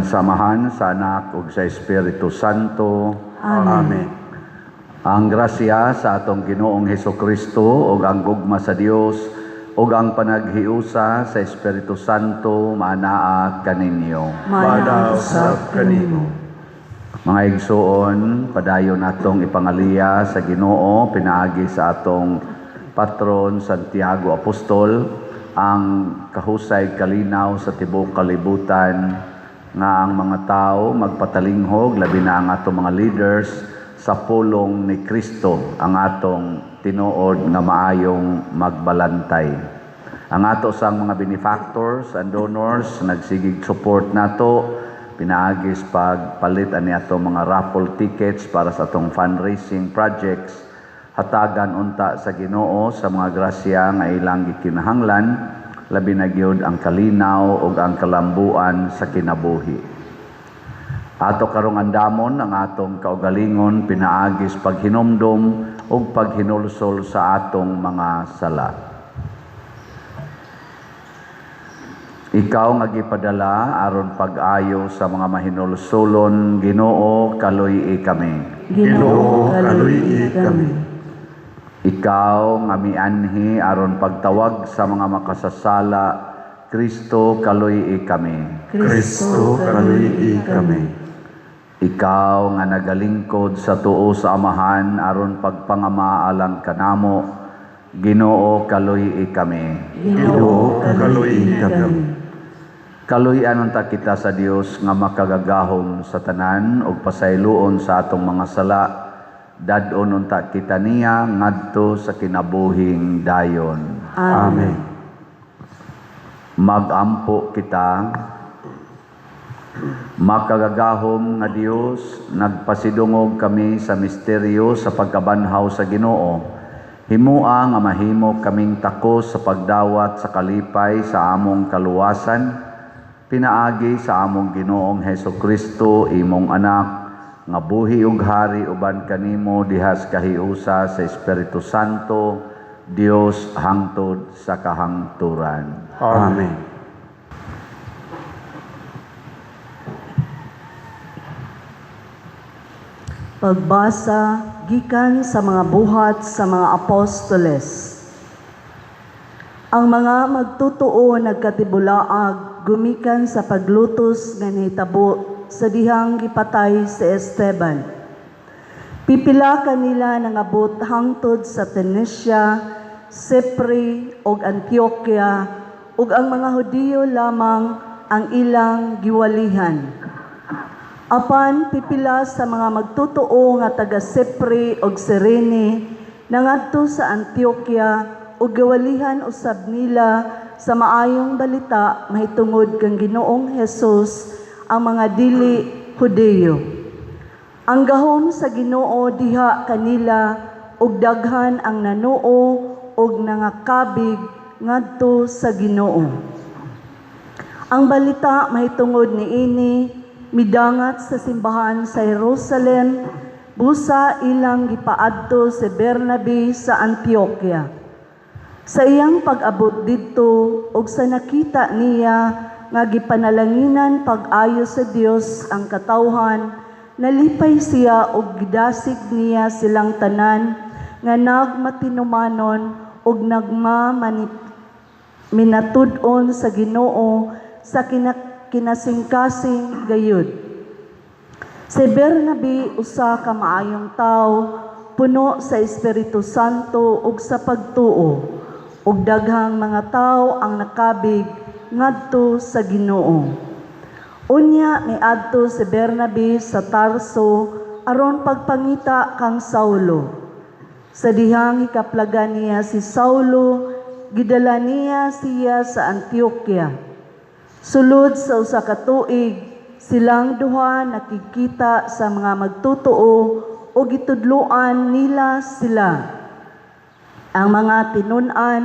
sa Amahan, sa Anak, ug sa Espiritu Santo. Amen. Ang grasya sa atong Ginoong Hesukristo ug ang gugma sa Dios ug ang panaghiusa sa Espiritu Santo manaa kaninyo. Manaw sa kanimo. Mga igsoon, padayon natong ipangaliya sa Ginoo pinaagi sa atong patron Santiago Apostol ang kahusay kalinaw sa tibuok kalibutan nga ang mga tao magpatalinghog labi na ang atong mga leaders sa pulong ni Kristo ang atong tinuod nga maayong magbalantay. Ang ato sang mga benefactors and donors nagsigig support nato pinaagis pagpalit ani ato mga raffle tickets para sa atong fundraising projects. Hatagan unta sa Ginoo sa mga grasya nga ilang gikinahanglan labi na gyud ang kalinaw ug ang kalambuan sa kinabuhi. Ato karong andamon ang atong kaugalingon pinaagis paghinumdom ug paghinulsol sa atong mga sala. Ikaw nga gipadala aron pag-ayo sa mga mahinulsolon, Ginoo kaluy kami. Ginoo, kaluy kami. Ikaw nga mianhi aron pagtawag sa mga makasasala, Kristo kaluy kami. Kristo, kaluy kami. Ikaw nga nagalingkod sa tuo sa Amahan aron pagpangama alang kanamo, Ginoo kaluy kami. Ginoo, kaluy kami. Kaluy-an unta kita sa Dios nga makagagahom sa tanan ug pasayloon sa atong mga sala. Dadon unta kita niya ngadto sa kinabuhing dayon. Amen. Magampo kita. Makagagahom nga Dios, nagpasidungog kami sa misteryo sa pagkabanhaw sa Ginoo. Himua nga mahimo kaming takos sa pagdawat sa kalipay sa among kaluwasan. Pinaagi sa among Ginoong Hesukristo, imong anak, nga buhi ug hari uban kanimo dihas kahiusa sa Espiritu Santo, Dios hangtod sa kahangturan. Amen. Pagbasa gikan sa mga buhat sa mga apostoles. Ang mga magtutuo nagkatibulaag gumikan sa paglutos nga nahitabo sa dihang gipatay si Esteban. Pipila kanila nangabot hangtod sa Phoenicia, Cypre ug Antioquia ug ang mga Hudiyo lamang ang ilang giwalihan. Apan pipila sa mga magtutuo nga taga Cypre ug Cyrene nangadto sa Antioquia ug giwalihan usab nila sa maayong balita mahitungod kang Ginoong Hesus ang mga dili Hudiyo. Ang gahom sa Ginoo diha kanila ug daghan ang nanuo ug nangakabig ngadto sa Ginoo. Ang balita mahitungod niini midangat sa simbahan sa Jerusalem, busa ilang gipaadto si Bernabe sa Antioquia. Sa iyang pag-abot didto ug sa nakita niya nga gipanalanginan pag-ayo sa Dios ang katawhan, nalipay siya ug gidasig niya silang tanan nga nagmatinumanon ug minatud-on sa Ginoo sa kinasingkasing gayud. Si Bernabe usa ka maayong tawo, puno sa Espiritu Santo ug sa pagtuo, ug daghang mga tawo ang nakabig ngadto sa Ginoo. Unya miadto si Bernabe sa Tarso aron pagpangita kang Saulo. Sa dihang ikaplagan niya si Saulo, gidala niya siya sa Antioquia. Sulod sa usa ka tuig, silang duha nakikita sa mga magtutuo o gitudloan nila sila. Ang mga tinun-an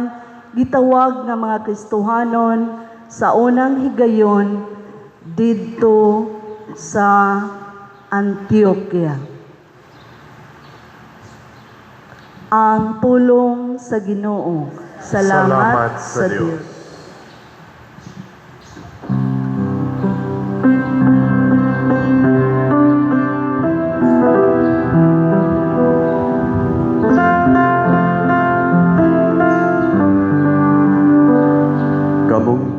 gitawag nga mga Kristohanon sa unang higayon didto sa Antioquia. Ang pulong sa Ginoo. Salamat sa Diyos.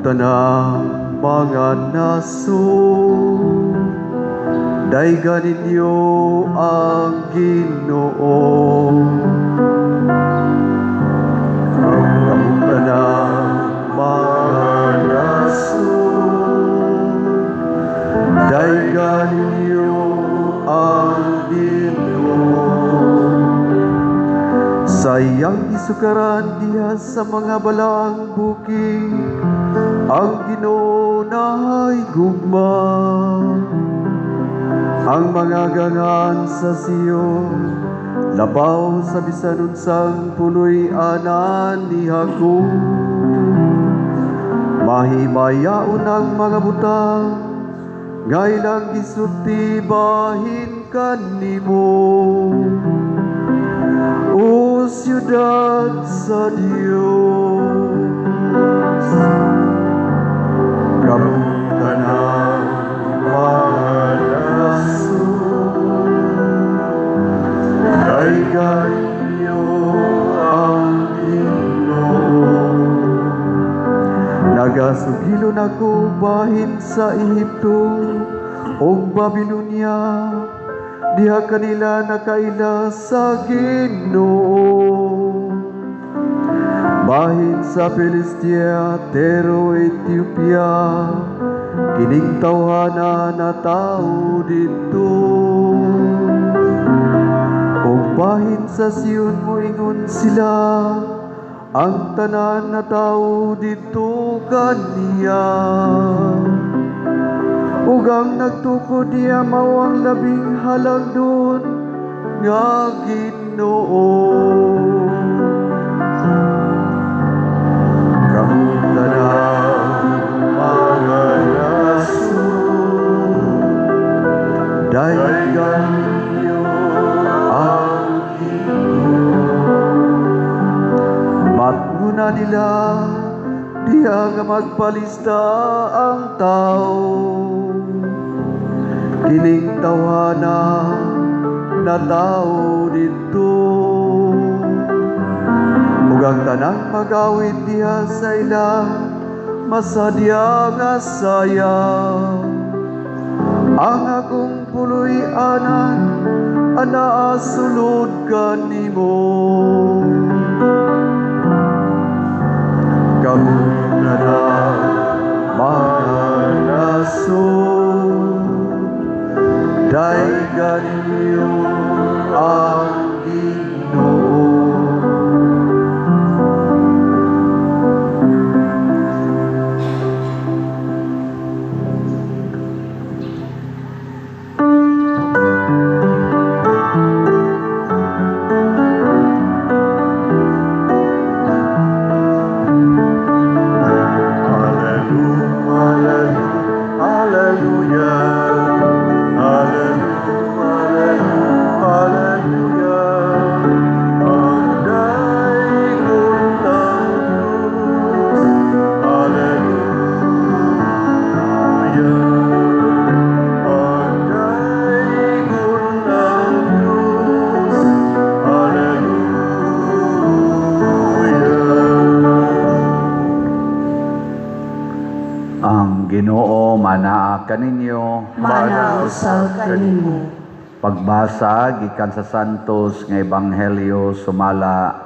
tanang mga nasun, daygan ninyo ang Ginoo. Ang tanang mga nasun, daygan ninyo ang Ginoo. Sayang isukaran diha sa mga balaang bukid, ang Ginoo naay gugma. Ang mga gangan sa Sion, labaw sa bisan unsang puloy anan ni Hakob. Mahimayaon ang mga butang, ngailang gisulti bahin kanimo. O siyudad sa Diyos, kamutan ang mga nasun, daygan niyo ang Ginoo. Nagasugilon ako bahin sa Ehipto o Babilonia, diha kanila nakaila sa Ginoo. Bahin sa Filistia, Tero, Ethiopia, kining tawhana na tao dito. O bahin sa Sion moingon sila, ang tanan na tao dito kaniya. Ugang nagtukod niya mawang labing halang doon nga Ginoo. Kamutan ang mga nasun, daygan niyo ang Ginoo. Matnguna nila diha nga magpalista ang tao, kining tawhana na tao dito. Ug ang tanang magawid diha sa ila, masadya nga sayang. Ang akong puloy anan, anaa sulod kanimo. Kamutan ang mga nasun, daygan niyo ang Ginoo. Ginoo manaa kaninyo. Manausal kanimo. Pagbasa gikan sa santos nga ebanghelyo sumala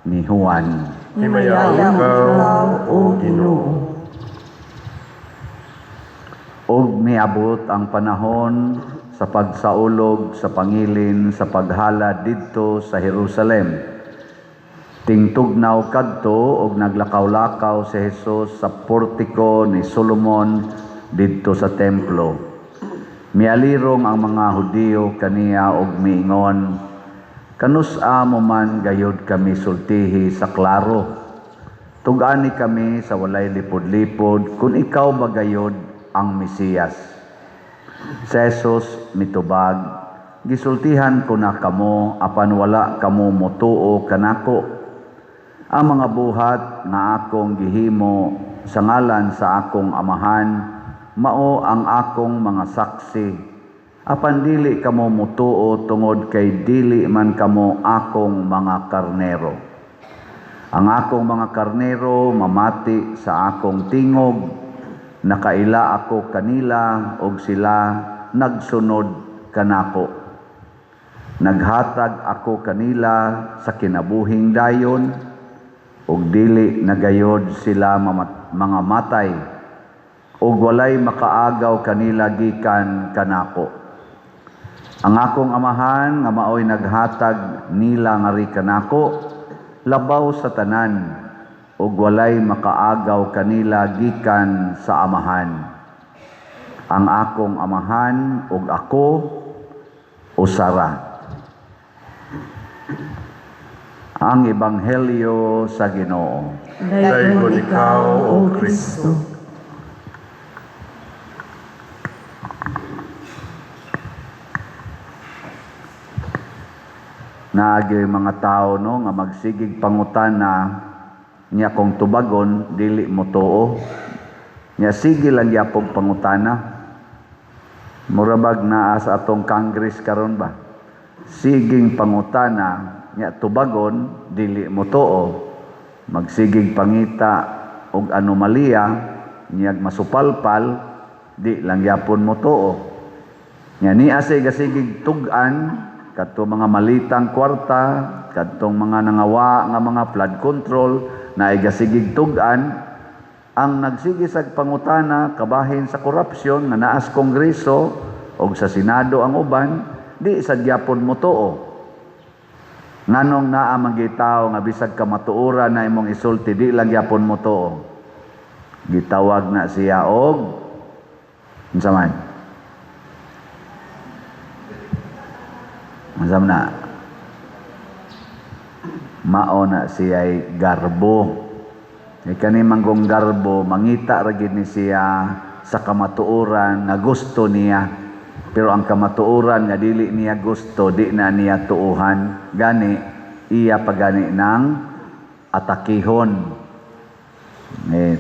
ni Juan. Himayaw ikaw, O Ginoo. Og miabot ang panahon sa pagsaulog sa pangilin sa paghala didto sa Jerusalem. Tingtugnaw kadto og naglakaw-lakaw si Jesus sa portiko ni Solomon didto sa templo. Mialirong ang mga Hudiyo kaniya og miingon, "Kanus-a mo man gayud kami sultihi sa klaro? Tug-ani kami sa walay lipod-lipod kung ikaw ba gayud ang Mesiyas." Si Jesus mitubag, "Gisultihan ko na kamo apan wala kamo motuo kanako. Ang mga buhat na akong gihimo sa ngalan sa akong amahan, mao ang akong mga saksi. Apan dili kamo mutuo tungod kay dili man kamo akong mga karnero. Ang akong mga karnero mamati sa akong tingog, nakaila ako kanila og sila nagsunod kanako. Naghatag ako kanila sa kinabuhing dayon, ug dili nagayod sila mga matay, ug walay makaagaw kanila gikan kanako. Ang akong amahan nga maoy naghatag nila nga ri kanako, labaw sa tanan, ug walay makaagaw kanila gikan sa amahan. Ang akong amahan ug ako usara. Ang Ebanghelyo sa Ginoo. Dayon ikaw, O Kristo. Naagi mga tao no nga magsigig pangutana niya kung tubagon dili mo tuo. Nya sige lang yapong pangutana. Murabag naa sa atong Congress karon ba? Siging pangutana nya tubagon dili mo tuo. Magsigig pangita og anomalya niyag masupalpal di lang yapon mo tuo. Nya niya sigig tugan kadto mga malitang kwarta, kadtong mga nangawa nga mga flood control na igasigig tugan, ang nagsigisag pangutana kabahin sa korupsyon nga naa sa Kongreso o sa Senado ang uban, di sa gyapon mo tuo. Nganong naa manggitaw nga bisag kamatuoran na imong isulti, di lang gyapon mo tuo. Gitawag na siya og unsa man? Masam na mao na siya'y garbo. Kani manggong garbo, mangita ra gid ni siya sa kamatuoran nga gusto niya. Pero ang kamatuoran nga dili niya gusto, di na niya tuuhan. Gani iya pagani ng atakihon.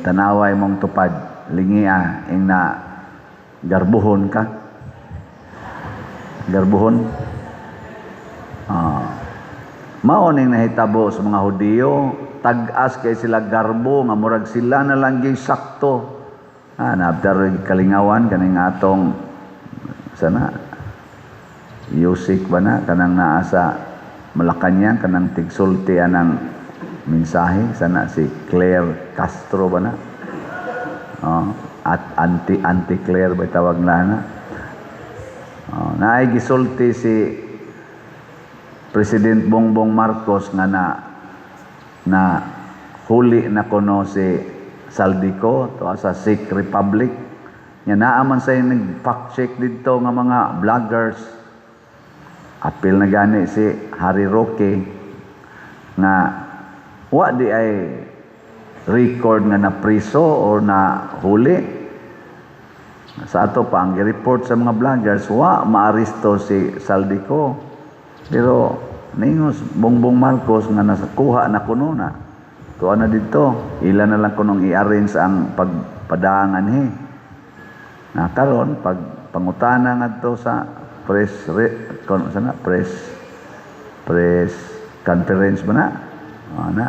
Tanaway mong tupad, lingia ing na garbuhon ka. Garbuhon. Maoning nahitabo sa mga Hudiyo, tag-as kay sila garbo nga murag sila na lang gyud sakto. Naabdar kalingawan kaning atong sana Yusik ba na kanang naa sa Malacañang kanang tigsulti anang mensahe sana si Claire Castro ba na? At anti Claire ba tawag na? Naay gisulti si President Bongbong Marcos nga na huli na kuno si Saldico to sa Czech Republic. Nya naaman sa nag-fact check dito nga mga vloggers. Apil na gani si Harry Roque nga wa di ay record nga na priso or na huli. Sa ato pa ang report sa mga vloggers, wa maaresto si Saldico. Pero ningos Bongbong Marcos nga nasakuha na kuno na. Tuwa na dito, ila na lang kunong i-arrange ang pagpadangan karon pag pangutana ngadto sa press conference ba na?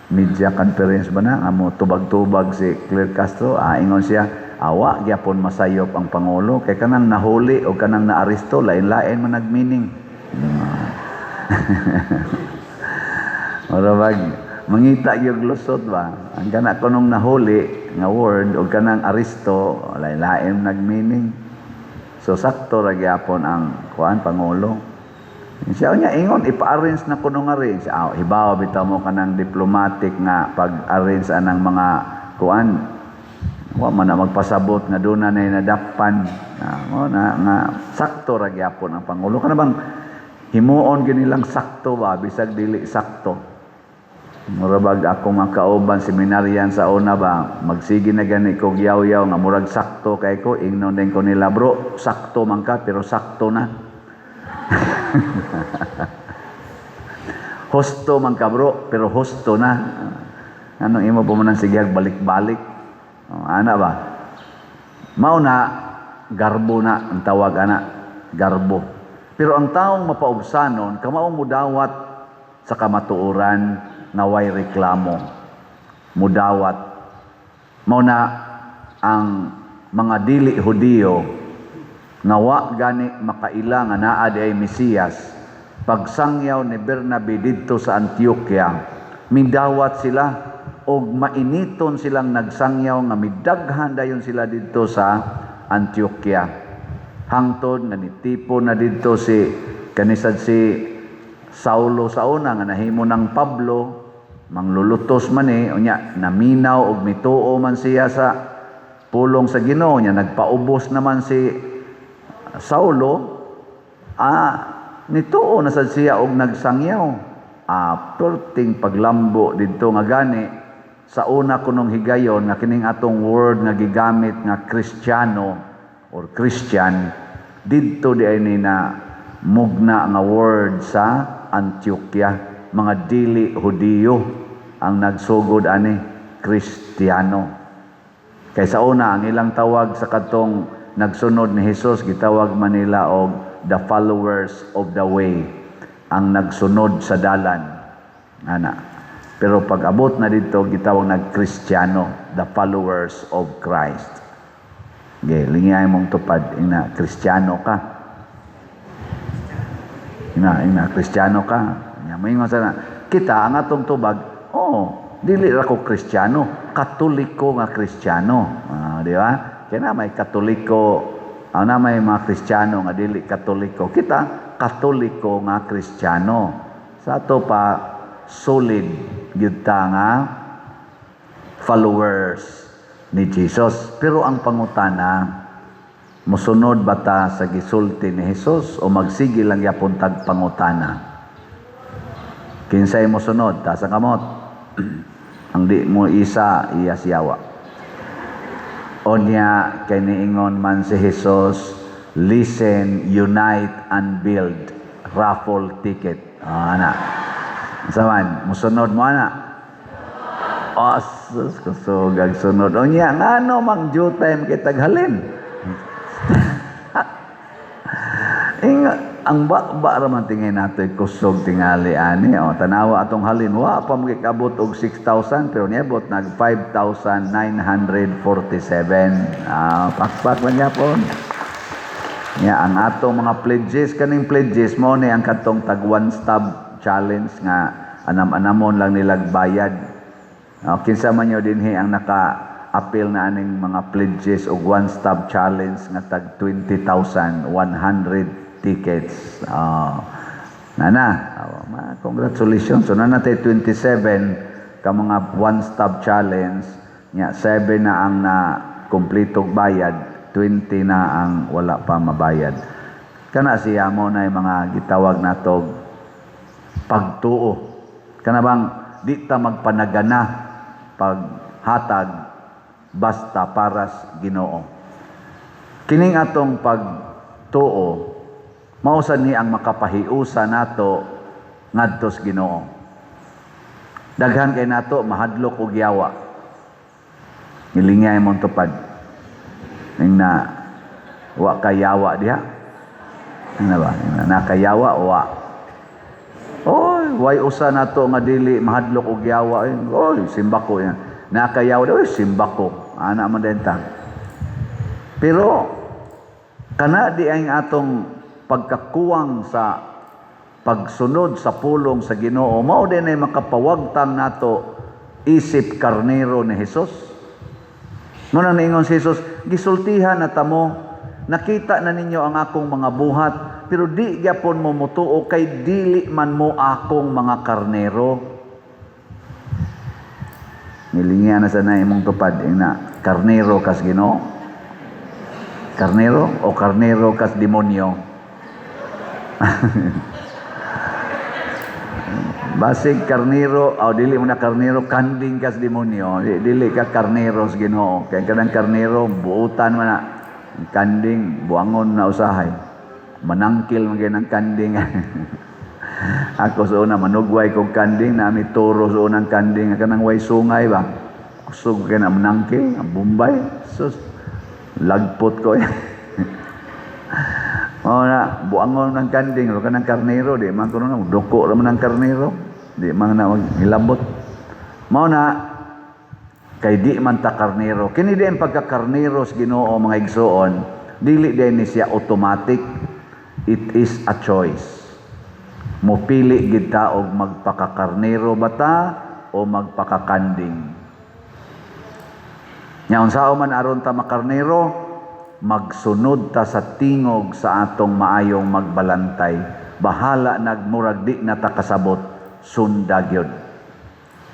Media conference ba na? Amo tubag-tubag si Claire Castro, ingon siya, awa gyapon masayop ang pangulo kay kanang nahuli o kanang naaresto lain-lain man nagmeaning. Marabag mangita gyud lusot ba ang kana kunong nahuli nga word o kanang aresto lain-lain nagmeaning. So sakto ra gyapon ang kuan pangulo. Siya niya ingon ipa-arrange na kuno nga rin siya hibaw bitaw mo kanang diplomatic nga pag-arrange anang mga kuan wa man na magpasabot nga duna nay nadakpan nga sakto ra gyapon ang pangulo kana bang himuon ginilang sakto ba bisag dili sakto. Murabag ako makauban seminaryan sa una ba magsige na gani kog yaw-yaw nga murag sakto kay ko ingnon din ko nila bro sakto man ka pero sakto na. Husto man ka bro pero husto na. Anong imo po man sige balik-balik. Ana ba? Mao na garbo na ang tawag ana garbo. Pero ang taong mapaubsanon, kamaong mudawat sa kamatuoran naway reklamo. Mudawat. Mao na ang mga dili Hudiyo nawa gani makaila nga naa di ay Mesiyas. Pagsangyaw ni Bernabe didto sa Antioquia, midawat sila og mainiton silang nagsangyaw nga midaghan dayon sila didto sa Antioquia. Hangtod nga nitipon na didto si kanisad si Saulo sa una nga nahimo ng Pablo, manglulutos man unya naminaw og mituo man siya sa pulong sa Ginoo niya, nagpaubos naman si Saulo, nituo na sad siya og nagsangyaw. Perting paglambo didto nga gani sa una kunong higayon nga kining atong word nga gigamit nga Kristiyano or Christian, didto di ay ni na mugna nga word sa Antioquia. Mga dili Hudiyo ang nagsugod ani Kristiyano. Kay sa una ang ilang tawag sa katong nagsunod ni Jesus, gitawag man nila og the followers of the way, ang nagsunod sa dalan. Pero pag abot na dito, gitawag nag-Kristiyano, the followers of Christ. Okay, lingay mong tupad, Kristiyano ka. Kristiyano ka. Maingon sana, kita ang atong tubag, dili ra ko Kristiyano, Katoliko nga Kristiyano. Di ba? Kaya na may Katoliko, na may mga Kristiyano nga dili Katoliko. Kita, Katoliko nga Kristiyano. Sa ato pa, solid gyud ta nga followers ni Jesus. Pero ang pangutana, mosunod ba ta sa gisulti ni Jesus o magsige lang yapon tag pangutana? Kinsay mosunod ta sa kamot? Ang di mo isa iya siyawa. Onya kay niingon man si Jesus, listen, unite and build. Raffle ticket. Saman, musunod mo ana. Sus, kusugag sunod. Onya ngano mang due time kay taghalin. Ang ba raman tingin nato kusog tingali ani. Tanawa atong halin, wa pa magikabot og 6,000 pero niabot nag 5,947. Pakpak lang yapon. Ang atong mga pledges, kaning pledges mo ni ang katong tag one stop challenge nga anam-anamon lang nilag bayad. Kinsa man yo dinhi ang naka-appeal na aning mga pledges og one stop challenge nga tag 20,100 tickets. Congratulations. So na natin 27 ka mga one-stop challenge. 7 na ang na kumpletong bayad, 20 na ang wala pa mabayad. Kana siya mo na yung mga gitawag nato pagtuo. Kana bang di ta magpanagana paghatag basta paras Ginoo. Kining atong pagtuo mausan ni ang makapahiusa nato ngadtos Ginoo. Daghan kay nato mahadlok og yawa. Nilingay mong tupad. Ning na wa kayawa diha. Ano ba? Nakayawa wa. Way usa nato nga dili mahadlok og yawa. Simbako yan. Nakayawa simbako. Ana man denta. Pero kana di ang atong pagkakuwang sa pagsunod sa pulong sa Ginoo, mao din ay makapawagtang nato isip karnero ni Jesus. Muna niingon si Jesus, gisultihan na tamo, nakita na ninyo ang akong mga buhat, pero di gyapon mo mutuo kay dili man mo akong mga karnero. Nilingyan na sana imong tupad na karnero kas Ginoo. Karnero o karnero kas demonyo. Basig karnero dili mo na karnero, kanding kas demonyo. Dili ka karneros Ginoo. Kaya kanang karnero buutan man na, kanding buangon na usahay, manangkil man ng kanding. Ako sa una manugway kog kanding, nami turo sa unang kanding kanang way sungay ba, kusog kay na manangkil ang Bombay. Sus, lagpot ko O na, buangon ng kanding, o ka ng karnero, di man ko na, duko naman ng karnero. Di man na maghilabot. Mao na kay di man ta karnero. Kini din pagka-karnero sa Ginoo mga igsoon, dili din ni siya automatic. It is a choice. Mupili gid ta og magpakakarnero bata o magpakakanding. Nya unsa man aron ta makarnero, magsunod ta sa tingog sa atong maayong magbalantay. Bahala nagmurag di na ta kasabot, sunda gyud.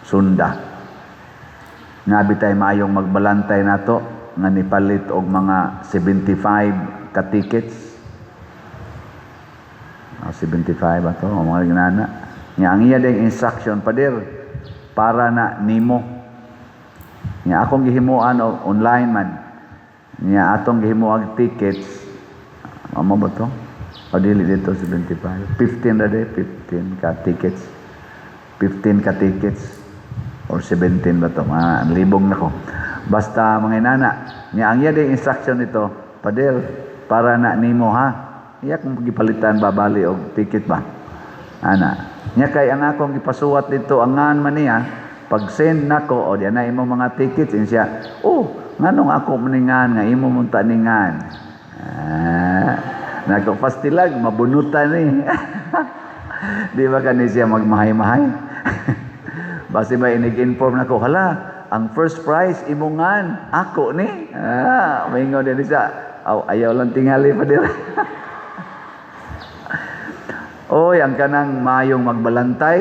Sunda. Nga bitay maayong magbalantay nato nga nipalit og mga 75 ka tickets. 75 ato o mga ginana. Nga ang iya ding instruction pader para na nimo. Nga akong gihimuan og online man. Nga atong gihimuan tickets. Amo ba to? O dili dito 75. 15 ra de 15 ka tickets. 15 ka tickets. Or 17 ba ito? Mga libong na ko. Basta mga inana, niya ang iya ding instruction nito, pader, para na nimo ha. Iya kung gipalitan babali og ticket ba? Ana. Niya kay ang akong gipasuwat dito, angan man niya, pag send nako o diyan na imo mga tickets, siya, nganong ako maningan, nga imo mong taningan. Nagpastilag, mabunutan eh. Di ba kani siya magmahay-mahay? Basi ba inig-inform na ko, hala, ang first prize imungan, ako ni. Maingaw din siya, ayaw lang tingali pa din. Oy, ang kanang mayong magbalantay,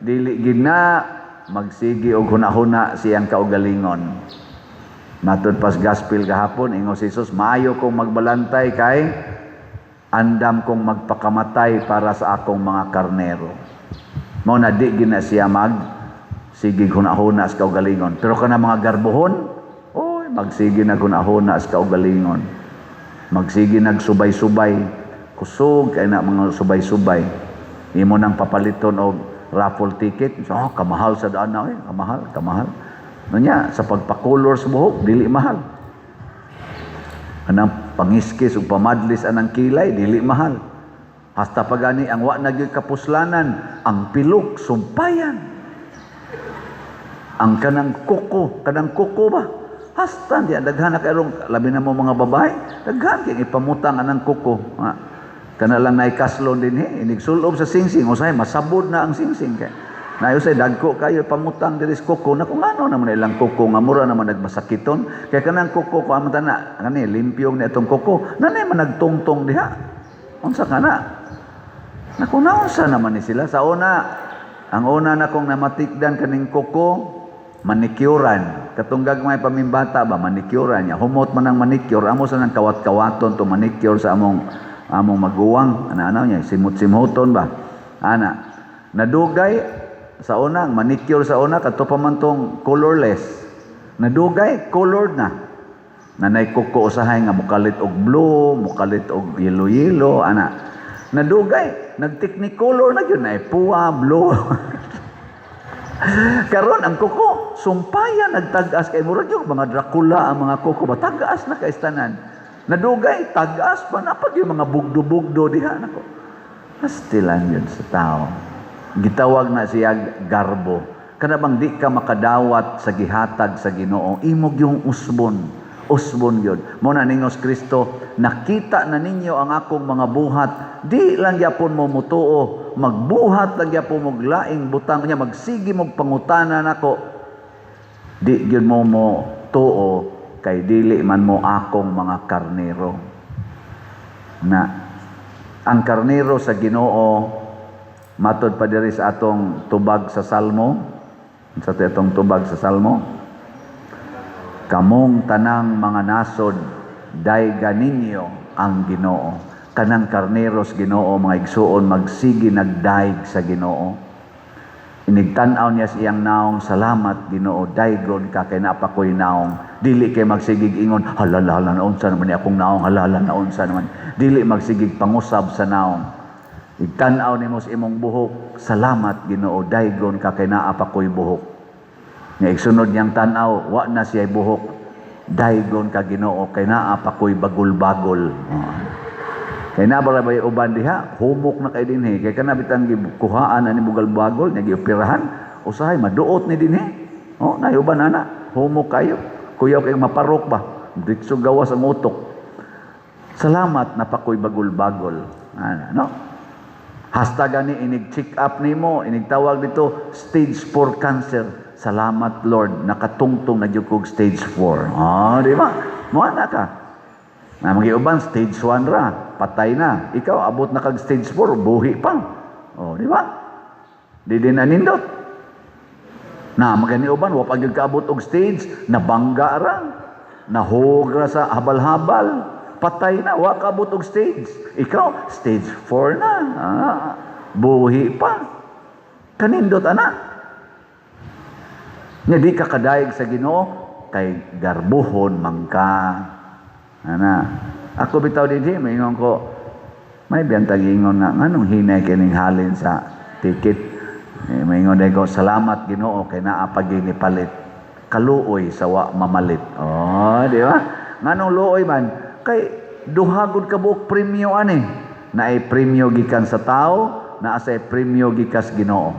dili gina, magsigi og hunahuna siyang kaugalingon. Matod pas gospel gahapon, ingo si Jesus, maayo kong magbalantay kay andam kong magpakamatay para sa akong mga karnero. Mao na di gina siya sige hunahuna sa kaugalingon. Pero kana mga garbuhon, magsige na hunahuna sa kaugalingon. Magsige nagsubay-subay, kusog kay na mga subay-subay. Imo nang papaliton og raffle ticket. So, kamahal sa daan na kamahal. Nunya sa pagpakolor sa buhok, dili mahal. Anang pangiskis ug pamadlis anang kilay, dili mahal. Hasta pagani ang wa na gyud kapuslanan, ang pilok sumpayan. Ang kanang kuko ba? Hasta di daghan na kayrong labi na mo mga babae, daghan kay ipamutang anang kuko. Kana lang nay kaslon din inigsulob sa singsing usay masabod na ang singsing kay. Naayusay dagko kayo pamutang diri sa kuko na kung ano naman ilang kuko nga mura naman nagmasakiton kay kanang kuko ko amon na kani limpyo ni atong kuko nanay man nagtungtong diha. Unsa kana? Nakunaunsa naman ni sila sa ang una na kong namatikdan kaning kuko manikyuran. Katunggag may pamimbata ba, manikyuran niya. Humot man ang manicure, amo sa nang kawat-kawaton to manicure sa among maguwang. Ano niya, simut-simuton ba? Nadugay sa una, manicure sa una, kato pa man tong colorless. Nadugay, colored na. Nanay kuko usahay nga mukalit og blue, mukalit og yellow-yellow, Nadugay, nag-technicolor na yun, puwa, blue. Karon ang kuko sumpaya nagtag-as kay murag yung mga Dracula ang mga kuko ba tag-as na kay istanan. Nadugay tag-as pa na pag yung mga bugdo-bugdo diha nako. Pastilan yun sa tao. Gitawag na siya garbo. Kada bang di ka makadawat sa gihatag sa Ginoo, imog yung usbon. Usbon yun. Muna ningos Kristo, nakita na ninyo ang akong mga buhat, di lang yapon mo mutuo, magbuhat lang yapon mo laing butang niya, magsigi mo pangutanan ako, di yun mo tuo, kay dili man mo akong mga karnero. Na, ang karnero sa Ginoo, matod pa diri sa atong tubag sa Salmo, sa atong tubag sa Salmo, kamong tanang mga nasod, dayga ninyo ang Ginoo. Kanang karneros Ginoo, mga igsuon, magsigi nagdaig sa Ginoo. Inigtanaw niya siyang naong, salamat Ginoo, daygon ka kay napakoy naong. Dili kay magsigig ingon, halala na unsa naman ni akong naong, halala na unsa naman. Dili magsigig pangusab sa naong. Igtanaw nimo sa imong buhok, salamat Ginoo, daygon ka kay naapakoy buhok. Nga igsunod niyang tanaw, wa na siya'y buhok. Daygon ka Ginoo, kay naa pa ko'y bagol-bagol. Kay nabara ba yung uban diha, humok na kay dinhi. Kay kanabitang kuhaan ani bugal-bagol, nya gioperahan, usahay maduot ni dinhi. Oh, na uban ana, humok kayo. Kuyaw kay maparok ba? Ditso gawas ang utok. Salamat na pakoy bagol-bagol. No? Hashtag ani inig check up nimo, inig tawag dito stage 4 cancer. Salamat Lord, nakatungtong na jud kog stage 4. Di ba? Mo ana ka. Na mga uban stage 1 ra, patay na. Ikaw abot na kag stage 4, buhi pa. Di ba? Di din anindot. Na magani uban wa pa gyud kaabot og stage, nabangga ra, nahugra sa habal-habal, patay na, wa kaabot og stage. Ikaw stage 4 na. Buhi pa. Kanindot ana. Nya di ka kadayeg sa Ginoo kay garbuhon man ka. Ana, ako bitaw dinhi, maingon ko, may biyantag ingon nga, nganong hinay kining halin sa ticket. Maingon day ko, salamat Ginoo, kay naapagi ni palit. Kaluoy sa wa mamalit. Di ba? Nganong luoy man, kay duhagod ka buok premyo ani. Naay premyo gikan sa tao, naasay premyo gikas Ginoo.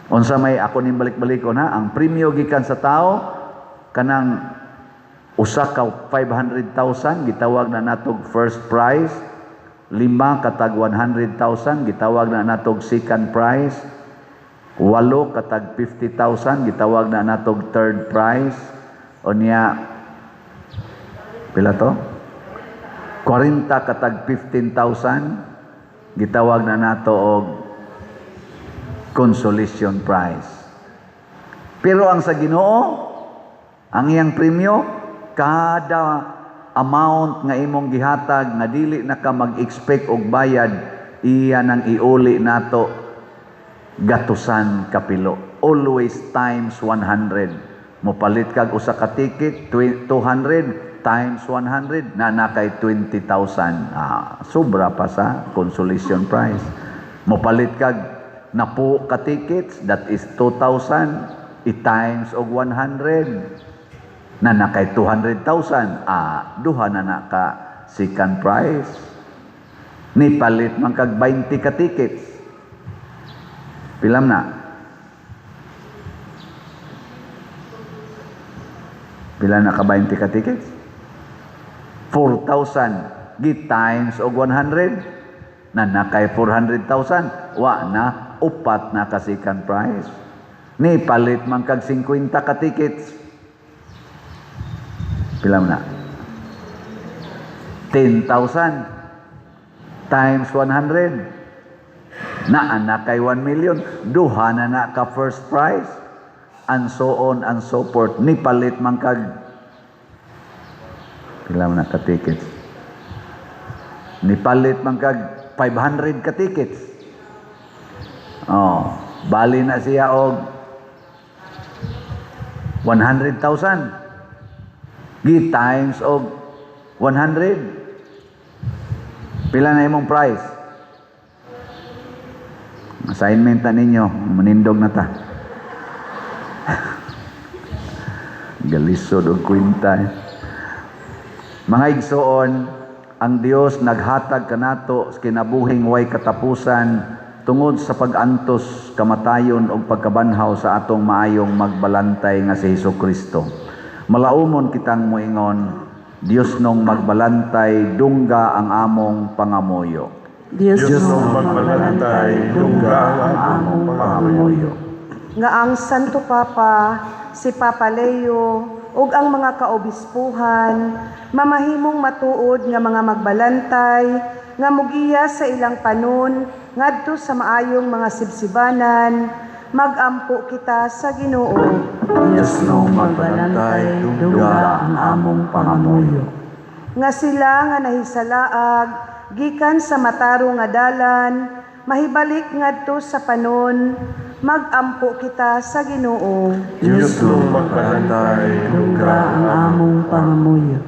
Unsa may ako ning balik-balikon ha, ang premyo gikan sa tao, kanang usa ka 500,000 gitawag na natog first prize, 5 katag 100,000 gitawag na natog second prize, 8 katag 50,000 gitawag na natog third prize, unya pila to? 40 katag 15,000 gitawag na nato og consolation prize. Pero ang sa Ginoo, ang iyang premyo kada amount nga imong gihatag nga dili na ka mag-expect og bayad, iya nang iuli nato gatusan kapilo. Always times 100. Mopalit kag usa ka ticket 200 times 100 na nakay 20,000. Sobra pa sa consolation prize. Mopalit kag napo ka tickets, that is 2,000 i-times og 100. Na nakay 200,000, duha na naka second prize. Ni palit man kag 20 ka tickets. Pilam na? Pila na ka 20 ka tickets? 4,000 gi times og 100 na nakay 400,000. Wa na, upat na ka second prize. Ni palit man kag 50 ka tickets. Pila na? 10,000 times 100 na kay 1 million. Duha na ka first prize, and so on and so forth. Ni palit man kag pila na ka tickets. Ni palit man kag 500 ka tickets. Bali na siya og 100,000. Gi times of 100. Pila na imong price? Assignment na ninyo. Manindog na ta. Galisod o kwinta. Mga igsoon, ang Dios naghatag kanato sa kinabuhing way katapusan tungod sa pag-antos, kamatayon o pagkabanhaw sa atong maayong magbalantay nga si Hesukristo. Malaumon kitang muingon, Dios nung magbalantay, dungga ang among pangamuyo. Diyos nung magbalantay, dungga ang among pangamuyo. Nga ang Santo Papa, si Papa Leo, ug ang mga kaobispuhan, mamahimong matuod nga mga magbalantay, nga mugiya sa ilang panon, ngadto sa maayong mga sibsibanan, magampo kita sa Ginoo. Diyos nung magbalantay, dungga ang among pangamuyo. Nga sila nga nahisalaag, gikan sa mataro nga dalan, mahibalik ngadto sa panon, magampo kita sa Ginoo. Diyos nung magbalantay, Dungga ang among pangamuyo.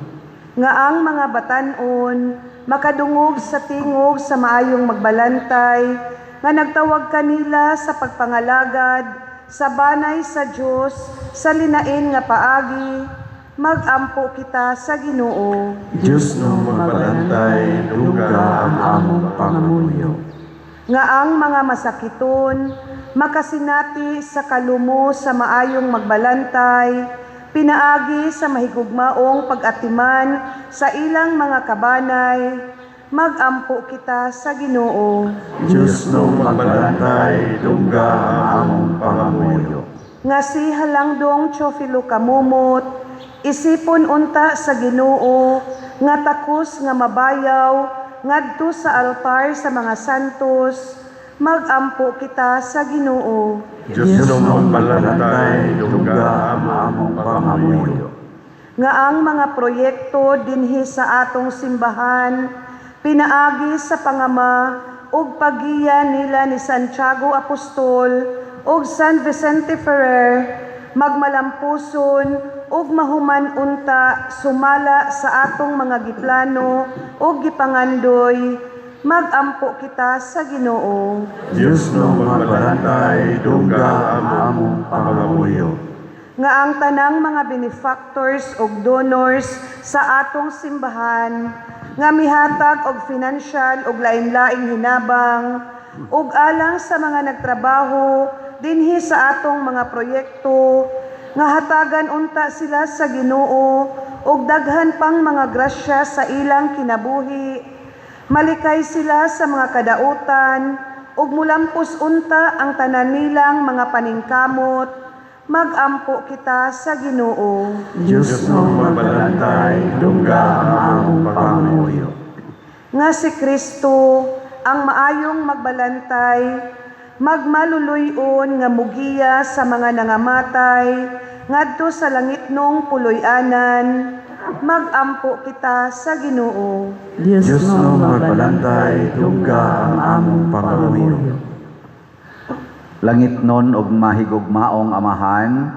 Nga ang mga batanon, makadungog sa tingog sa maayong magbalantay, nga nagtawag kanila sa pagpangalagad, sa banay sa Diyos, sa linain nga paagi, Magampo kita sa Ginoo. Diyos no magbalantay, duga ang among pangamuyo. Nga ang mga masakiton, makasinati sa kalumo sa maayong magbalantay, pinaagi sa mahigugmaong pag-atiman sa ilang mga kabanay, magampo kita sa Ginoo. Diyos no magbalantay, duga ang among pangamuyo. Nga si Halangdong Teofilo Kamumot, isipon unta sa Ginoo, nga takos nga mabayaw, ngadto sa altar sa mga santos, magampo kita sa Ginoo. Diyos no magbalantay, duga ang among pangamuyo. Nga ang mga proyekto dinhi sa atong simbahan, pinaagi sa pangama ug pagiya nila ni Santiago Apostol ug San Vicente Ferrer, magmalampuson ug mahuman unta sumala sa atong mga giplano ug gipangandoy, magampo kita sa Ginoo. Diyos no magbalantay, duga ang among pangamuyo. Nga ang tanang mga benefactors ug donors sa atong simbahan, nga mihatag og financial ug lain-laing hinabang, ug alang sa mga nagtrabaho dinhi sa atong mga proyekto, nga hatagan unta sila sa Ginoo ug daghan pang mga grasya sa ilang kinabuhi. Malikay sila sa mga kadautan ug mulampos unta ang tanan nilang mga paningkamot, magampo kita sa Ginoo. Diyos no magbalantay, duga ang among pangamuyo. Nga si Kristo ang maayong magbalantay, magmaluluyon nga mugiya sa mga nangamatay, ngadto sa langitnong puloy-anan, magampo kita sa Ginoo. Diyos no magbalantay, duga ang among pangamuyo. Langit nun og mahigugmaong amahan,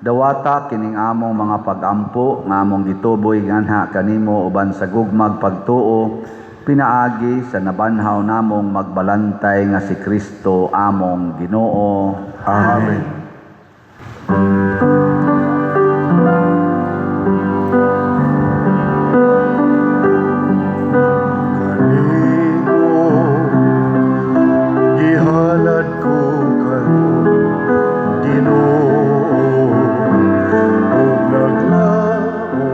dawata kining among mga pagampo nga among gituboy nganha kanimo uban sa gugmag pagtuo, pinaagi sa nabanhaw namong magbalantay nga si Kristo among Ginoo. Amen. Ihalad ko karon, Ginoo, ug naglaom ako,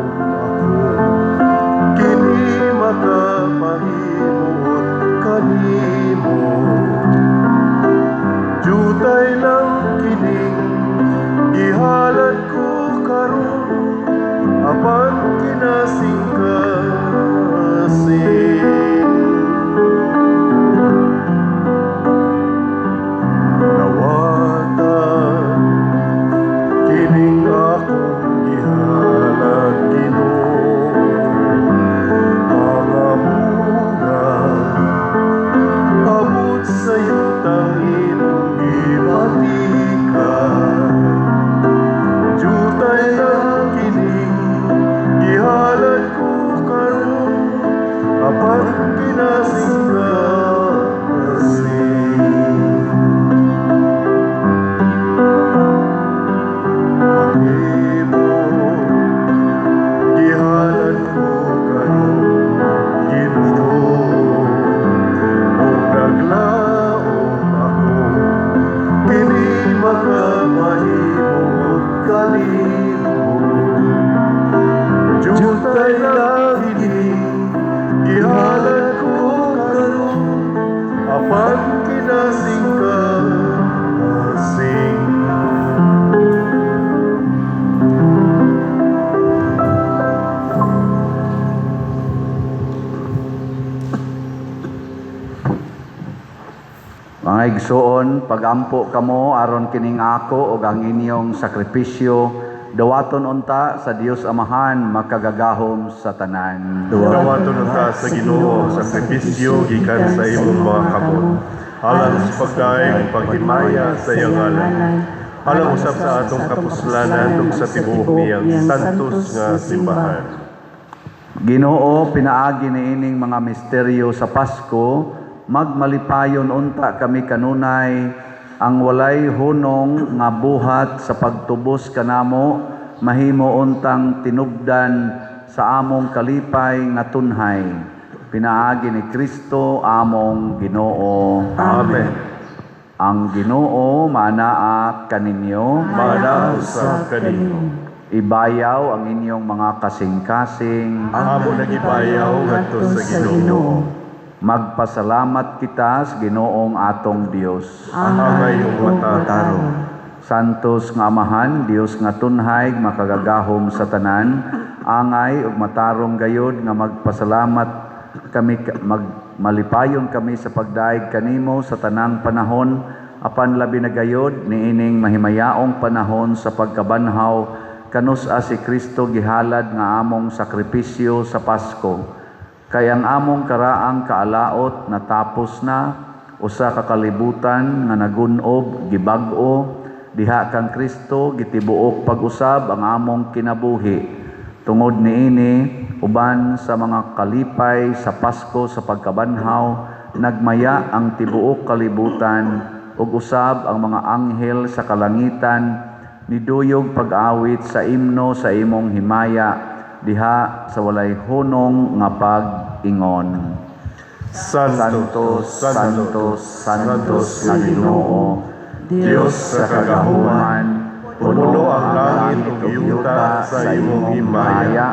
kini makapahimot kanimo. Jutay lang kining ihalad ko karon, apan kinasing kasing. Nawatan kining akong gihalad, Ginoo, mga bunga abot sa yutang imong gibatikan. Jutay lang kining gihalad ko karon, apan kinasing kasing. Kanimo gihalad ko karon, Ginoo, ug naglaom ako, kini makamahimot kanimo. Jutay lang ini gihalad ko karon, apan kinasing kasing. Mga igsoon, pagampo kamo aron kining ako ug ang inyong sakripisyo, dawaton unta sa Dios Amahan makagagahom sa tanan. Dawaton unta sa Ginoo sa sakripisyo gikan sa imong mga kamot. Alang sa pagkain paghimaya sa iyang ngalan. Alang usab sa atong kapuslanan ug sa tibuok niyang santos nga simbahan. Ginoo, pinaagi niining mga misteryo sa Pasko, magmalipayon unta kami kanunay ang walay hunong nga buhat sa pagtubos kanamo mahimo untang tinubdan sa among kalipay nga tunhay. Pinaagi ni Kristo among Ginoo. Amen. Ang Ginoo manaa kaninyo, Mana usab kaninyo. ibayaw ang inyong mga kasing-kasing, Amo nagibayaw ngadto sa Ginoo. magpasalamat kita sa Ginoong atong Dios. Angay iyong mataro. Santos nga Amahan, Dios nga tunhay, makagagahom sa tanan, angay ug matarong gayod nga magpasalamat kami malipayon kami sa pagdaig kanimo sa tanang panahon, apan labi na gayod niining mahimayaong panahon sa pagkabanhaw kanus-a si Kristo gihalad nga among sakripisyo sa Pasko. Kay ang among karaang kaalaot natapos na, usa ka kalibutan nga nagunob gibag-o, diha kang Kristo gitibuok pag-usab ang among kinabuhi. Tungod niini, uban sa mga kalipay sa Pasko sa pagkabanhaw, nagmaya ang tibuok kalibutan ug usab ang mga anghel sa kalangitan niduyog pag-awit sa imno sa imong himaya diha sa walay hunong nga pag-ingon. Santos, Santos, Santos nga Ginoo, Dios sa kagahuman, puno ang langit ug yuta sa imong himaya.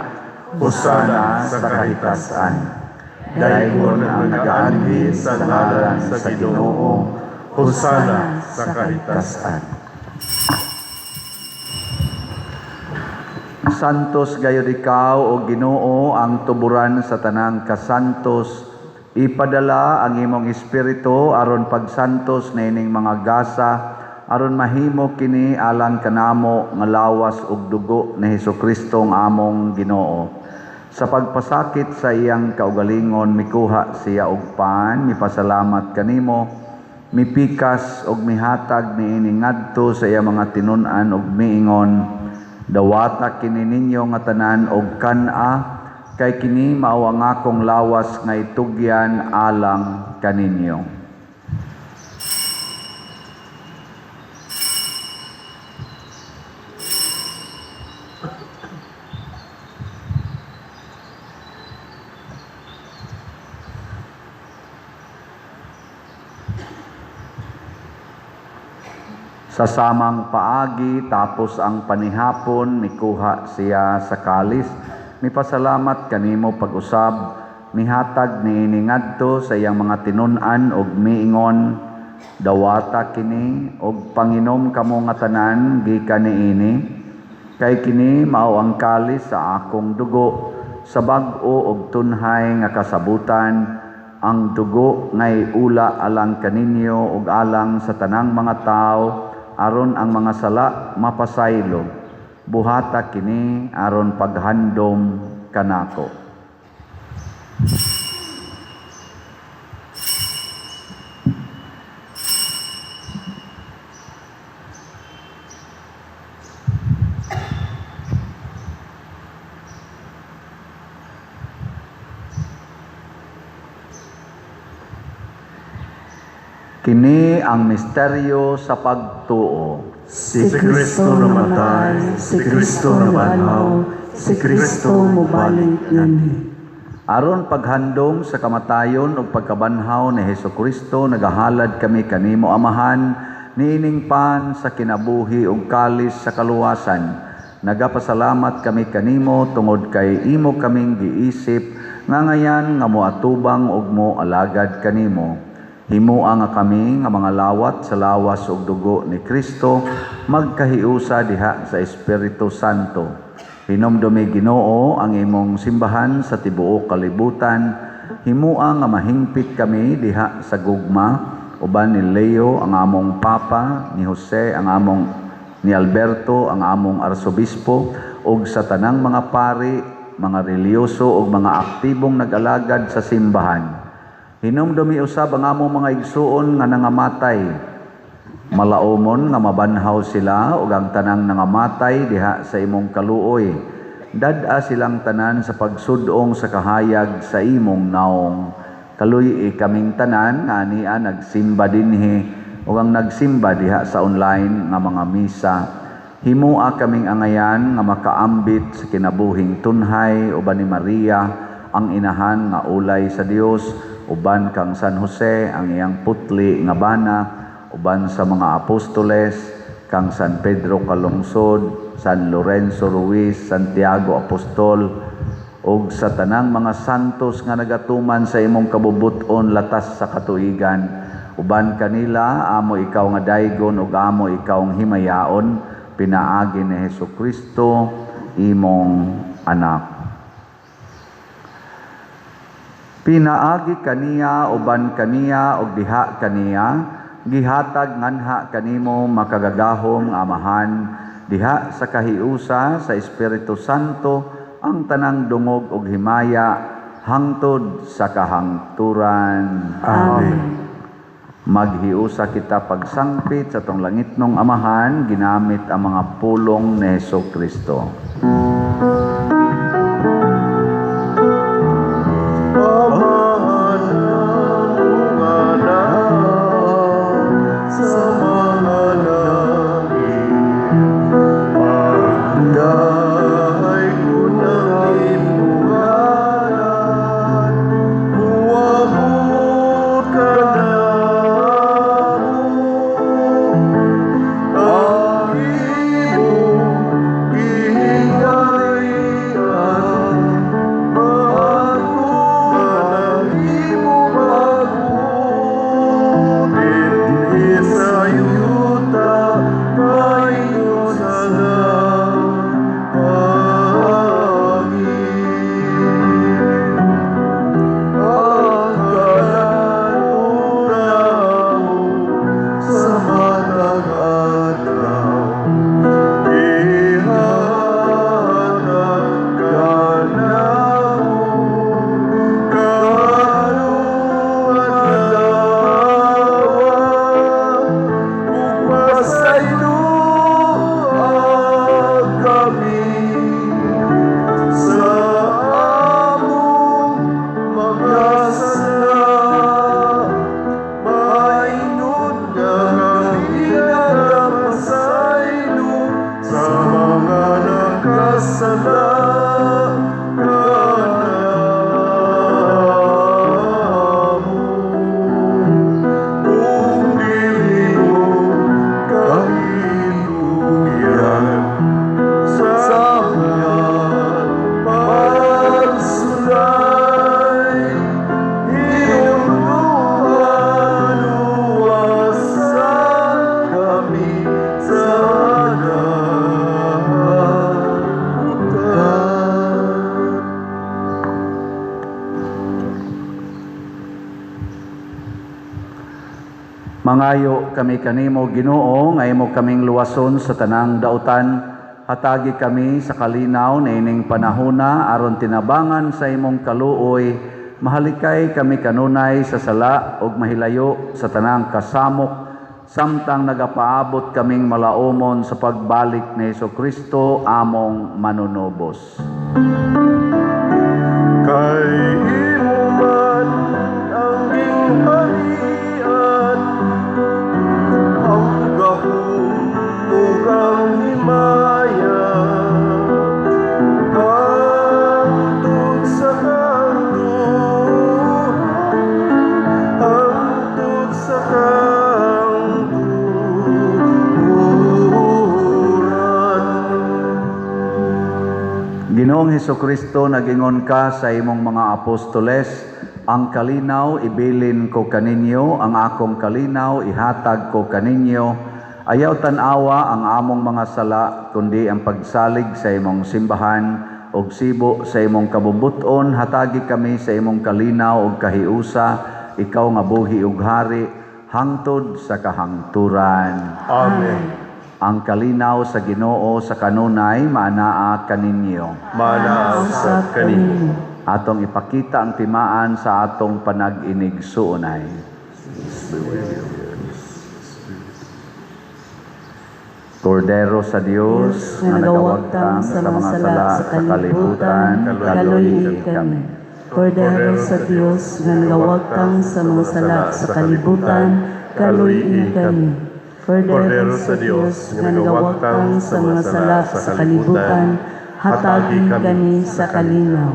Hosana sa kahitasan. Dayon ang nag-aandi sa ngalan sa Ginoo. Hosana sa kahitasan. Santos gayud ikaw o Ginoo ang tuburan sa tanang kasantos. Ipadala ang imong espiritu aron pagsantos na ining mga gasa aron mahimo kini alang kanamo nga lawas ug dugo ni Hesukristo nga among Ginoo. Sa pagpasakit sa iyang kaugalingon mikuha siya og pan, mipasalamat kanimo, mipikas og mihatag niini ngadto sa iyang mga tinun-an ug miingon, dawata kini ninyo nga tanan og kan-a, kay kini mao ang akong lawas nga itugyan alang kaninyo. Sa samang paagi tapos ang panihapon mikuha siya sa kalis, mipasalamat kanimo pag-usab, mihatag niini ngadto sa iyang mga tinun-an ug miingon, dawata kini og panginom kamo nga tanan gikan niini, kay kini mao ang kalis sa akong dugo, sa bag-o ug tunhay nga kasabutan, ang dugo ngay ula alang kaninyo ug alang sa tanang mga tawo, aron ang mga sala mapasaylo. Buhata kini aron paghandom kanako. Kini ang misteryo sa pagtuo. Si Kristo namatay, si Kristo nabanhaw, si Kristo mubalik nganhi. Aron paghandom sa kamatayon ug pagkabanhaw ni Hesukristo, nagahalad kami kanimo Amahan, niining pan sa kinabuhi ug kalis sa kaluwasan. Nagapasalamat kami kanimo tungod kay imo kaming giisip nga ngayan nga moatubang ug moalagad kanimo. Himuha nga kami nga mga lawat sa lawas ug dugo ni Kristo magkahiusa diha sa Espiritu Santo. Hinumdumi Ginoo ang imong simbahan sa tibuok kalibutan. Himuha nga mahingpit kami diha sa gugma uban ni Leo ang among papa, ni Jose ang among ni Alberto ang among arsobispo ug sa tanang mga pari, mga reliyoso ug mga aktibong nag-alagad sa simbahan. Hinumdumi usab ang among mga igsuon nga nangamatay. Malaumon nga mabanhaw sila ug ang tanang nangamatay diha sa imong kaluoy. Dad-a silang tanan sa pagsudong sa kahayag sa imong naong. Kaluy kaming tanan nga ania nagsimba dinhi ug ang nagsimba diha sa online nga mga misa. Himua kaming angayan nga makaambit sa kinabuhing tunhay uban ni Maria ang inahan nga ulay sa Dios, uban kang San Jose ang iyang putli nga bana, uban sa mga apostoles kang San Pedro Calungsod, San Lorenzo Ruiz, Santiago Apostol, ug sa tanang mga santos nga nagatuman sa imong kabubuton latas sa katuigan. Uban kanila amo ikaw nga daygon ug amo ikaw ang himayaon, pinaagi ni Hesukristo imong anak. Pinaagi kaniya uban kaniya ug diha kaniya, gihatag nganha kanimo makagagahom nga amahan, diha sa kahiusa sa Espiritu Santo ang tanang dungog ug himaya hangtod sa kahangturan. Amen. Maghiusa kita pagsangpit sa tong langitnong amahan ginamit ang mga pulong ni Hesukristo. Mangayo kami kanimo Ginoo nga imo kaming luwason sa tanang dautan, hatagi kami sa kalinaw na ining panahona aron tinabangan sa imong kaluoy, mahalikay kami kanunay sa sala ug mahilayo sa tanang kasamok samtang nagapaabot kaming malaumon sa pagbalik ni Hesukristo among manunubos. Kay imo man ang gingharian, ang gahom ug ang himaya, hangtod sa hangtod, hangtod sa hangturan. Ginoong Hesukristo, nagingon ka sa imong mga apostoles, ang kalinaw ibilin ko kaninyo, ang akong kalinaw ihatag ko kaninyo. Ayaw tan-awa ang among mga sala, kundi ang pagsalig sa imong simbahan, og sibo sa imong kabubuton, hatagi kami sa imong kalinaw ug kahiusa, ikaw nga buhi ug hari, hangtod sa kahangturan. Amen. Ang kalinaw sa Ginoo sa kanunay maanaa kaninyo. Manaaw sa kanimo. Atong ipakita ang timaan sa atong panag-inigsuonay. Kordero sa Dios, na nagawagtang sa mga sala sa kalibutan, kaluhiin kami. Kordero sa Dios, na nagawagtang sa mga sala sa kalibutan, kaluhiin kami. Kordero sa Diyos, nga nagawagtang sa mga sala sa kalibutan, hatagi kami sa kalinaw.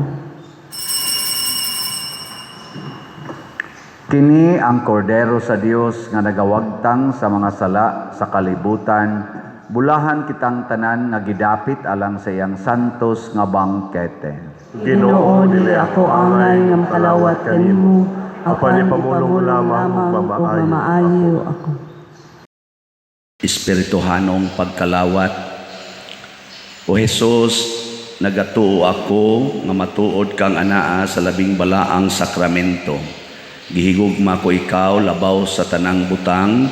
Kini ang kordero sa Dios nga nagawagtang sa mga sala sa kalibutan, bulahan kitang tanan nga gidapit alang sa iyang santos nga bangkete. Ginoo, dili ako angay nga makalawat kanimo, apan ipamulong lamang ug mamaayo ako. Espirituhanong pagkalawat. O Jesus, nagatuo ako nga matuod kang anaa sa labing balaang sakramento. Gihigugma ko ikaw labaw sa tanang butang,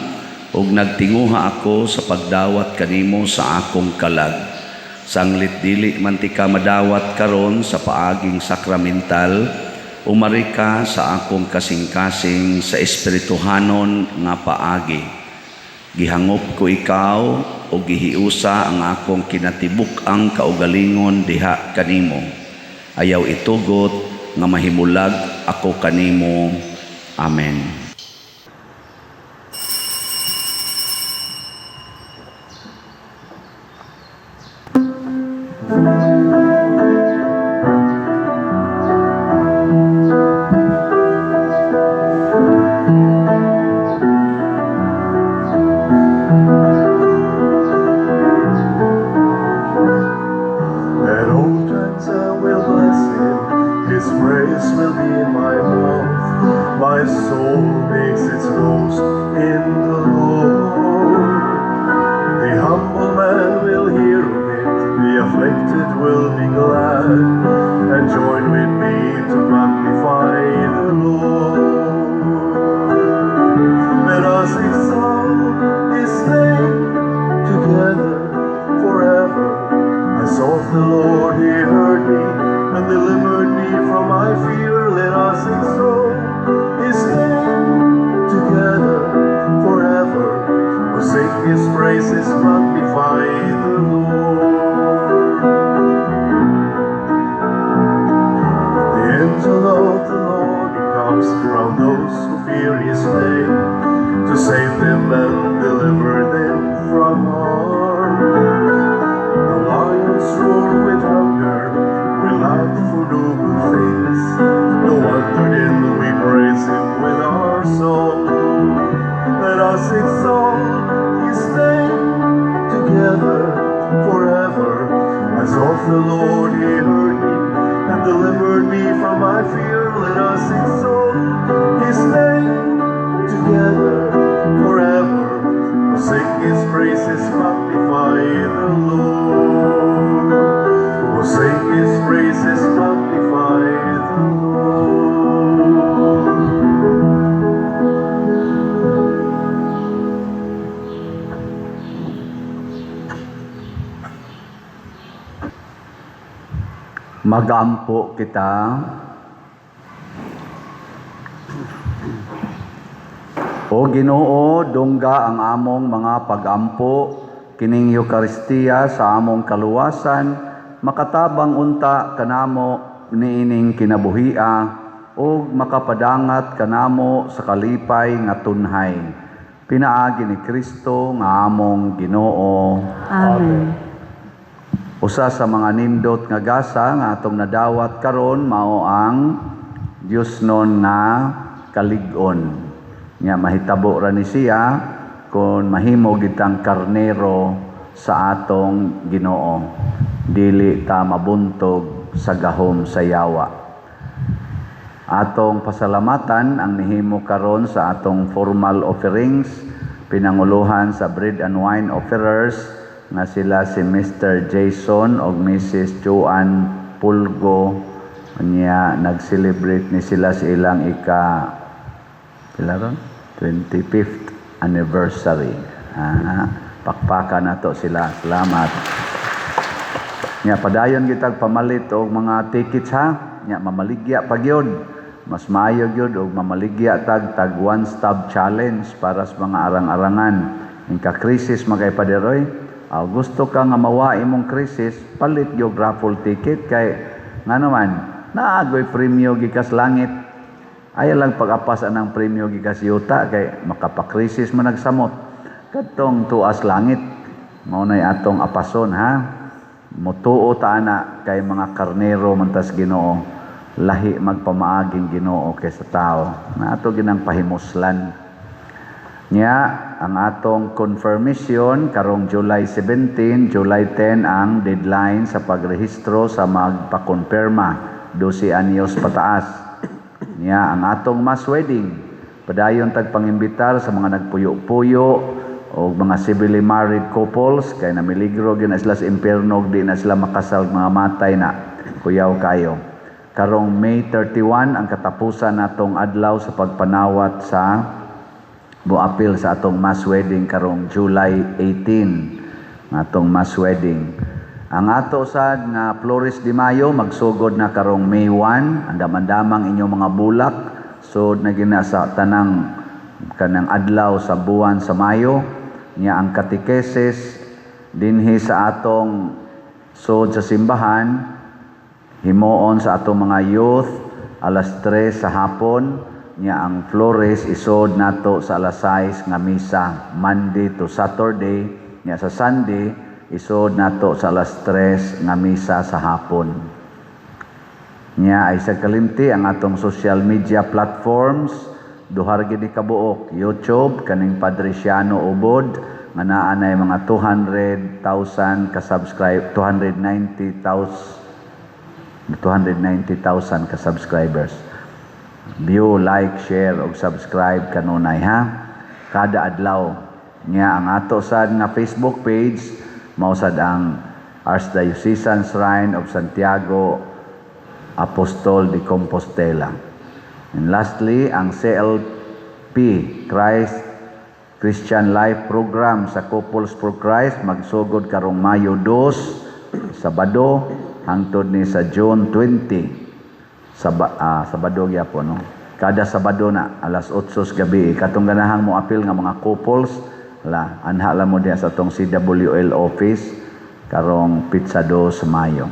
ug nagtinguha ako sa pagdawat kanimo sa akong kalag. Sanglit dili man ti ka madawat karon sa paaging sakramental, umari ka sa akong kasing-kasing sa espirituhanon nga paagi. Gihangop ko ikaw o gihiusa ang akong kinatibuk-ang kaugalingon diha kanimo. Ayaw itugot nga mahimulag ako kanimo. Amen. At all times I will bless him, his praise will be in my mouth. My soul makes its boast in the Lord. The humble man will hear of it, the afflicted will be glad, and join with me to magnify the Lord. Let us exalt his name together forever. I sought the Lord, he heard me, and delivered me from my fear. Let us exalt his name together forever. Oh, sing his praises, magnify the Lord. The angel of the Lord comes around those who fear his name, to save them and deliver them from harm. The lions roar with hunger, we laugh for no good things. No wonder then we praise him with our song. Let us exalt his name together forever. I sought the Lord, he heard me, and delivered me from my fear. Let us exalt his name together forever. Sing his praises, magnify the Lord. Oh, sing his praises, magnify the Lord. Magampo kita. O Ginoo, dungga ang among mga pagampo kining Eucharistia sa among kaluwasan, makatabang unta kanamo niining kinabuhia o makapadangat kanamo sa kalipay nga tunhay. Pinaagi ni Kristo nga among Ginoo. Amen. Usa sa mga nindot nga gasa nga atong nadawat karon mao ang Dios non nga kalig-on. Nga mahitabo ra ni siya kung mahimo gitang karnero sa atong Ginoo. Dili ta mabuntog sa gahom sa yawa. Atong pasalamatan ang nihimo karon sa atong formal offerings, pinanguluhan sa bread and wine offerers nga sila si Mr. Jason o Mrs. Joanne Pulgo. Niya nag-celebrate ni sila sa ilang ika 25th anniversary. Pakpaka na to sila. Salamat. Nya padayon kitag pamalit og mga tickets ha. Nya mamaligya pag yun. Mas maayo gyud og mamaligya tag one stop challenge para sa mga arang-arangan. Inka krisis magay paderoy. Gusto ka nga mawa imong krisis, palit gyud raffle ticket kay nga naman naagoy premyo gikas langit. Ayaw lang pag-apas ng premyo gikas yuta kay makapakrisis man nagsamot. kadtong tuas langit. Mao nay atong apason ha. Mutuo ta ana kay mga karnero mantas Ginoo. Lahi magpamaaging Ginoo kaysa tao. Na ato ginang pahimuslan. Nya ang atong confirmation karong July 17, July 10 ang deadline sa pagrehistro sa magpakonperma 12 anyos pataas. Nya ang atong mass wedding padayon tagpangimbitar sa mga nagpuyo-puyo o mga civilly married couples kay namiligro gyud na sila sa impierno di na sila makasal mga matay na kuyaw kayo. Karong May 31 ang katapusan natong adlaw sa pagpanawat sa buapil sa atong mass wedding karong July 18 atong mass wedding. Ang ato sad nga Flores de Mayo magsugod na karong May 1 andam-andamang inyong mga bulak sud na gina sa tanang kanang adlaw sa buwan sa Mayo nya ang katekesis dinhi sa atong sud sa simbahan himuon sa atong mga youth alas 3 sa hapon. Nya ang Flores isod nato sa alas 6 nga misa Monday to Saturday. Nya sa Sunday isod nato sa alas 3 nga misa sa hapon. Nya ay sa kalimti ang atong social media platforms duha ra gid ni kabuok YouTube kaning Padre Siano Ubod nga naa nay mga 200,000 ka subscribe 290,000 ka subscribers. View, like, share, ug subscribe kanunay ha. Kada adlaw. Nga ang ato sad nga Facebook page, mao sad ang Archdiocesan Shrine of Santiago Apostol de Compostela. And lastly, ang CLP, Christ Christian Life Program sa Couples for Christ, magsugod karong Mayo 2, Sabado, hangtod ni sa June 20. Sabado gyapon no. Kada Sabado na alas 8 gabi katong ganahang mo apil nga mga couples anha la mo diha sa tong CWL office karong Pizza 2 sa Mayo.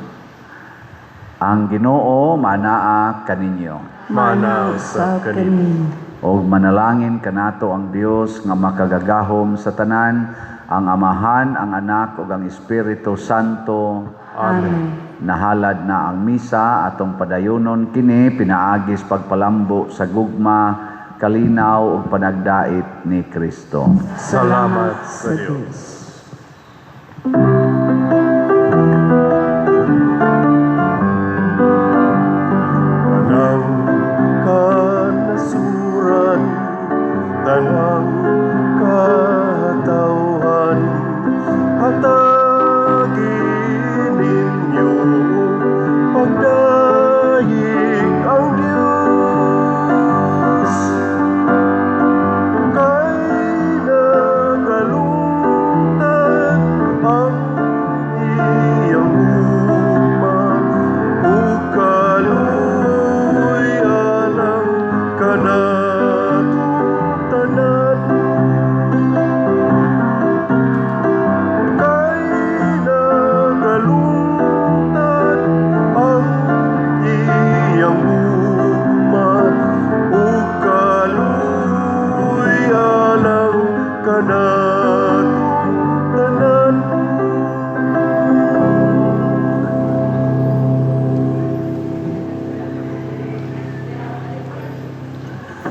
Ang Ginoo manaa kaninyo. Mana sa kanin. Og manalangin kanato ang Dios nga makagagahom sa tanan, ang Amahan, ang Anak ug ang Espiritu Santo. Amen. Nahalad na ang misa atong padayonon kini pinaagis pagpalambo sa gugma, kalinaw ug panagdait ni Kristo. Salamat sa Diyos.